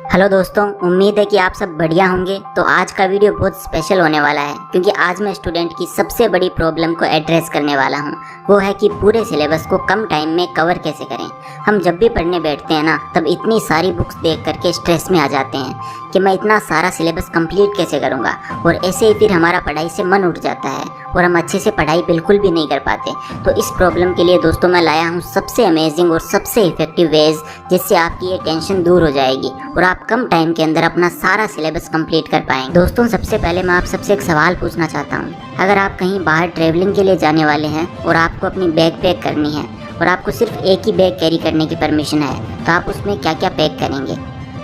Hello दोस्तों, उम्मीद है कि आप सब बढ़िया होंगे। तो आज का वीडियो बहुत स्पेशल होने वाला है क्योंकि आज मैं स्टूडेंट की सबसे बड़ी प्रॉब्लम को एड्रेस करने वाला हूँ। वो है कि पूरे सिलेबस को कम टाइम में कवर कैसे करें। हम जब भी पढ़ने बैठते हैं ना, तब इतनी सारी बुक्स देख करके स्ट्रेस में आ जाते हैं कि मैं इतना सारा सिलेबस कंप्लीट कैसे करूँगा, और ऐसे ही फिर हमारा पढ़ाई से मन उठ जाता है और हम अच्छे से पढ़ाई बिल्कुल भी नहीं कर पाते। तो इस प्रॉब्लम के लिए दोस्तों मैं लाया हूँ सबसे अमेजिंग और सबसे इफेक्टिव वेज, जिससे आपकी ये टेंशन दूर हो जाएगी और आप कम टाइम के अंदर अपना सारा सिलेबस कंप्लीट कर पाएंगे। दोस्तों, सबसे पहले मैं आप सबसे एक सवाल पूछना चाहता हूँ। अगर आप कहीं बाहर ट्रैवलिंग के लिए जाने वाले हैं और आपको अपनी बैग पैक करनी है और आपको सिर्फ एक ही बैग कैरी करने की परमिशन है, तो आप उसमें क्या क्या पैक करेंगे?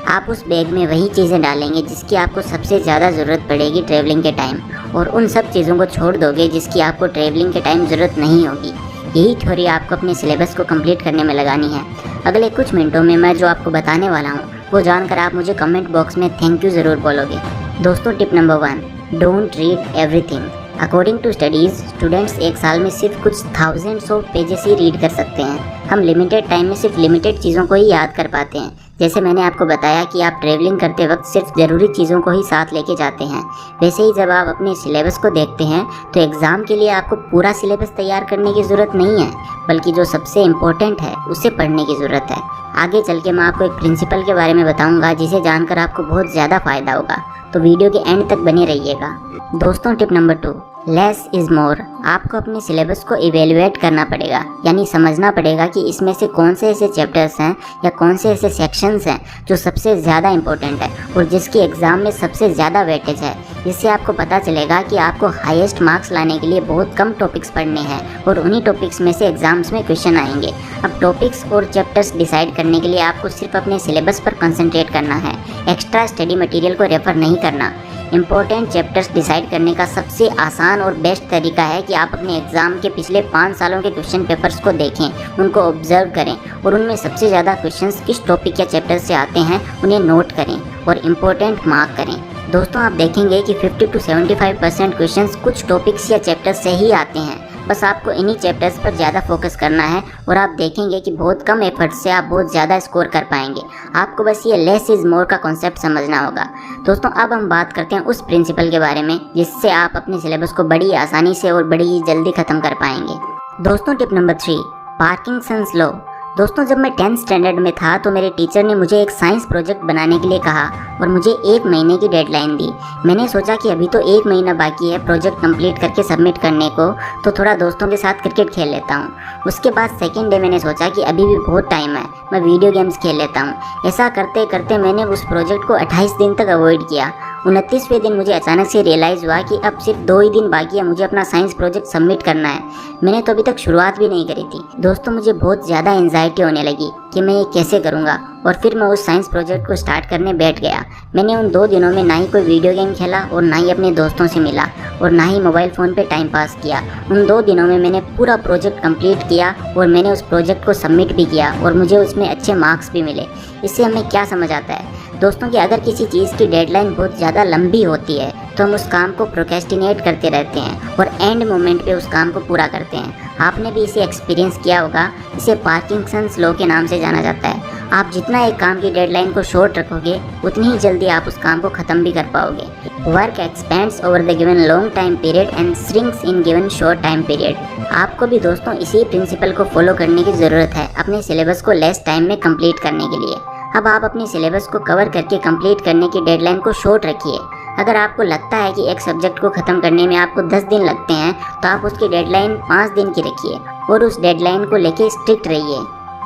आप उस बैग में वही चीज़ें डालेंगे जिसकी आपको सबसे ज़्यादा ज़रूरत पड़ेगी ट्रैवलिंग के टाइम, और उन सब चीज़ों को छोड़ दोगे जिसकी आपको ट्रैवलिंग के टाइम ज़रूरत नहीं होगी। यही थ्योरी आपको अपने सिलेबस को कंप्लीट करने में लगानी है। अगले कुछ मिनटों में मैं जो आपको बताने वाला हूँ वो जानकर आप मुझे कमेंट बॉक्स में थैंक यू ज़रूर बोलोगे। दोस्तों, tip number 1, don't read everything. According to studies, students एक साल में सिर्फ कुछ थाउजेंड्स ऑफ पेजेस ही रीड कर सकते हैं। हम लिमिटेड टाइम में सिर्फ लिमिटेड चीज़ों को ही याद कर पाते हैं। जैसे मैंने आपको बताया कि आप ट्रैवलिंग करते वक्त सिर्फ ज़रूरी चीज़ों को ही साथ लेके जाते हैं, वैसे ही जब आप अपने सिलेबस को देखते हैं तो एग्ज़ाम के लिए आपको पूरा सिलेबस तैयार करने की ज़रूरत नहीं है, बल्कि जो सबसे इम्पोर्टेंट है उसे पढ़ने की ज़रूरत है। आगे चल के मैं आपको एक प्रिंसिपल के बारे में बताऊँगा जिसे जानकर आपको बहुत ज़्यादा फ़ायदा होगा, तो वीडियो के एंड तक बने रहिएगा। दोस्तों, tip number 2, less is more. आपको अपने सिलेबस को इवेलुएट करना पड़ेगा, यानी समझना पड़ेगा कि इसमें से कौन से ऐसे चैप्टर्स हैं या कौन से ऐसे सेक्शंस हैं जो सबसे ज़्यादा इंपॉर्टेंट है और जिसकी एग्ज़ाम में सबसे ज़्यादा वेटेज है। इससे आपको पता चलेगा कि आपको हाईएस्ट मार्क्स लाने के लिए बहुत कम टॉपिक्स पढ़ने हैं और उन्हीं टॉपिक्स में से एग्ज़ाम्स में क्वेश्चन आएंगे। अब टॉपिक्स और चैप्टर्स डिसाइड करने के लिए आपको सिर्फ अपने सिलेबस पर कंसंट्रेट करना है, एक्स्ट्रा स्टडी मटेरियल को रेफ़र नहीं करना। इंपॉर्टेंट चैप्टर्स डिसाइड करने का सबसे आसान और बेस्ट तरीका है कि आप अपने एग्ज़ाम के पिछले 5 सालों के क्वेश्चन पेपर्स को देखें, उनको ऑब्जर्व करें और उनमें सबसे ज़्यादा क्वेश्चंस किस टॉपिक या चैप्टर से आते हैं उन्हें नोट करें और इम्पोर्टेंट मार्क करें। दोस्तों, आप देखेंगे कि 50 to 75% क्वेश्चंस कुछ टॉपिक्स या चैप्टर से ही आते हैं। बस आपको इन्हीं चैप्टर्स पर ज़्यादा फोकस करना है और आप देखेंगे कि बहुत कम एफर्ट से आप बहुत ज़्यादा स्कोर कर पाएंगे। आपको बस ये लेस इज़ मोर का कॉन्सेप्ट समझना होगा। दोस्तों, अब हम बात करते हैं उस प्रिंसिपल के बारे में जिससे आप अपने सिलेबस को बड़ी आसानी से और बड़ी ही जल्दी ख़त्म कर पाएंगे। दोस्तों, टिप नंबर 3, पार्किंसंस लॉ। दोस्तों, जब मैं 10th स्टैंडर्ड में था तो मेरे टीचर ने मुझे एक साइंस प्रोजेक्ट बनाने के लिए कहा और मुझे 1 महीने की डेडलाइन दी। मैंने सोचा कि अभी तो 1 महीना बाकी है प्रोजेक्ट कंप्लीट करके सबमिट करने को, तो थोड़ा दोस्तों के साथ क्रिकेट खेल लेता हूँ। उसके बाद सेकेंड डे मैंने सोचा कि अभी भी बहुत टाइम है, मैं वीडियो गेम्स खेल लेता हूँ। ऐसा करते करते मैंने उस प्रोजेक्ट को 28 दिन तक अवॉइड किया। 29वें दिन मुझे अचानक से रियलाइज़ हुआ कि अब सिर्फ 2 ही दिन बाकी है मुझे अपना साइंस प्रोजेक्ट सबमिट करना है। मैंने तो अभी तक शुरुआत भी नहीं करी थी। दोस्तों, मुझे बहुत ज़्यादा एंजाइटी होने लगी कि मैं ये कैसे करूँगा, और फिर मैं उस साइंस प्रोजेक्ट को स्टार्ट करने बैठ गया। मैंने उन 2 दिनों में ना ही कोई वीडियो गेम खेला और ना ही अपने दोस्तों से मिला और ना ही मोबाइल फ़ोन पे टाइम पास किया। उन 2 दिनों में मैंने पूरा प्रोजेक्ट कंप्लीट किया और मैंने उस प्रोजेक्ट को सबमिट भी किया और मुझे उसमें अच्छे मार्क्स भी मिले। इससे हमें क्या समझ आता है दोस्तों कि अगर किसी चीज़ की डेडलाइन बहुत ज़्यादा लंबी होती है तो हम उस काम को प्रोक्रेस्टिनेट करते रहते हैं और एंड मोमेंट पे उस काम को पूरा करते हैं। आपने भी इसे एक्सपीरियंस किया होगा। इसे पार्किंसंस लॉ के नाम से जाना जाता है। आप जितना एक काम की डेडलाइन को शॉर्ट रखोगे उतनी ही जल्दी आप उस काम को ख़त्म भी कर पाओगे। Work expends over the given long time period and shrinks in given short time period. आपको भी दोस्तों इसी प्रिंसिपल को फॉलो करने की ज़रूरत है अपने सिलेबस को लेस टाइम में कंप्लीट करने के लिए। अब आप अपने सिलेबस को कवर करके कंप्लीट करने की डेडलाइन को शॉर्ट रखिए। अगर आपको लगता है कि एक सब्जेक्ट को ख़त्म करने में आपको 10 दिन लगते हैं तो आप उसकी डेडलाइन 5 दिन की रखिए और उस डेडलाइन को लेके स्ट्रिक्ट रहिए।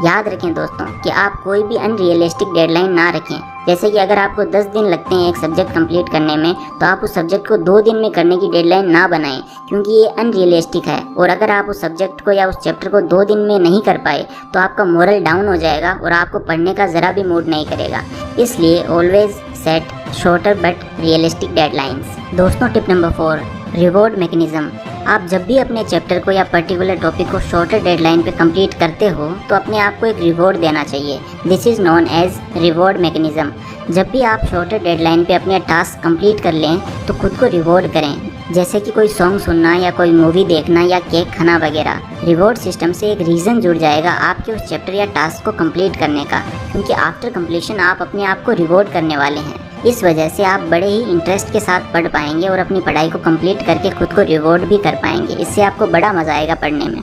याद रखें दोस्तों कि आप कोई भी अनरियलिस्टिक डेडलाइन ना रखें। जैसे कि अगर आपको 10 दिन लगते हैं एक सब्जेक्ट कंप्लीट करने में, तो आप उस सब्जेक्ट को 2 दिन में करने की डेडलाइन ना बनाएं, क्योंकि ये अनरियलिस्टिक है। और अगर आप उस सब्जेक्ट को या उस चैप्टर को 2 दिन में नहीं कर पाए तो आपका मोरल डाउन हो जाएगा और आपको पढ़ने का ज़रा भी मूड नहीं करेगा। इसलिए always set shorter but realistic deadlines. दोस्तों, टिप नंबर 4, रिवॉर्ड मैकेनिज्म। आप जब भी अपने चैप्टर को या पर्टिकुलर टॉपिक को शॉर्टर डेडलाइन पे कंप्लीट करते हो तो अपने आप को एक रिवॉर्ड देना चाहिए। This is known as reward mechanism. जब भी आप शॉर्टर डेडलाइन पे अपने टास्क कंप्लीट कर लें तो खुद को रिवॉर्ड करें। जैसे कि कोई सॉन्ग सुनना या कोई मूवी देखना या केक खाना वगैरह। रिवॉर्ड सिस्टम से एक रीज़न जुड़ जाएगा आपके उस चैप्टर या टास्क को कंप्लीट करने का, क्योंकि आफ्टर कंप्लीशन आप अपने आप को रिवॉर्ड करने वाले हैं। इस वजह से आप बड़े ही इंटरेस्ट के साथ पढ़ पाएंगे और अपनी पढ़ाई को कंप्लीट करके खुद को रिवॉर्ड भी कर पाएंगे। इससे आपको बड़ा मज़ा आएगा पढ़ने में।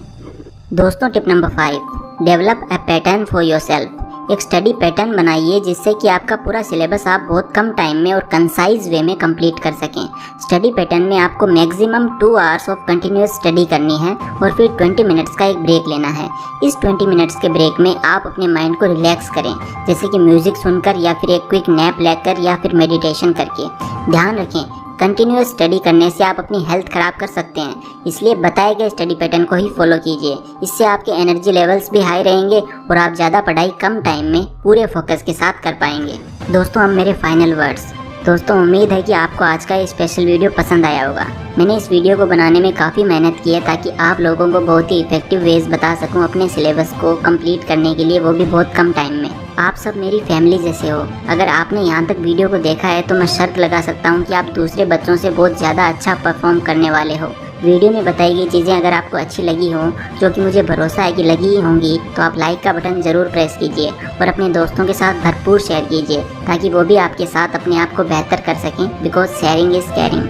दोस्तों, tip number 5, develop a pattern for yourself. एक स्टडी पैटर्न बनाइए जिससे कि आपका पूरा सिलेबस आप बहुत कम टाइम में और कंसाइज वे में कंप्लीट कर सकें। स्टडी पैटर्न में आपको maximum 2 hours of continuous study करनी है और फिर 20 मिनट्स का एक ब्रेक लेना है। इस 20 मिनट्स के ब्रेक में आप अपने माइंड को रिलैक्स करें, जैसे कि म्यूज़िक सुनकर या फिर एक क्विक नैप लेकर या फिर मेडिटेशन करके। ध्यान रखें, कंटिन्यूस स्टडी करने से आप अपनी हेल्थ ख़राब कर सकते हैं, इसलिए बताए गए स्टडी पैटर्न को ही फॉलो कीजिए। इससे आपके एनर्जी लेवल्स भी हाई रहेंगे और आप ज़्यादा पढ़ाई कम टाइम में पूरे फोकस के साथ कर पाएंगे। दोस्तों, अब मेरे फाइनल वर्ड्स। दोस्तों, उम्मीद है कि आपको आज का ये स्पेशल वीडियो पसंद आया होगा। मैंने इस वीडियो को बनाने में काफ़ी मेहनत की है ताकि आप लोगों को बहुत ही इफेक्टिव वेज बता सकूं अपने सिलेबस को कंप्लीट करने के लिए, वो भी बहुत कम टाइम में। आप सब मेरी फैमिली जैसे हो। अगर आपने यहाँ तक वीडियो को देखा है तो मैं शर्त लगा सकता हूँ कि आप दूसरे बच्चों से बहुत ज़्यादा अच्छा परफॉर्म करने वाले हो। वीडियो में बताई गई चीज़ें अगर आपको अच्छी लगी हो, जो कि मुझे भरोसा है कि लगी ही होंगी, तो आप लाइक का बटन ज़रूर प्रेस कीजिए और अपने दोस्तों के साथ भरपूर शेयर कीजिए ताकि वो भी आपके साथ अपने आप को बेहतर कर सकें, बिकॉज शेयरिंग इज़ केयरिंग।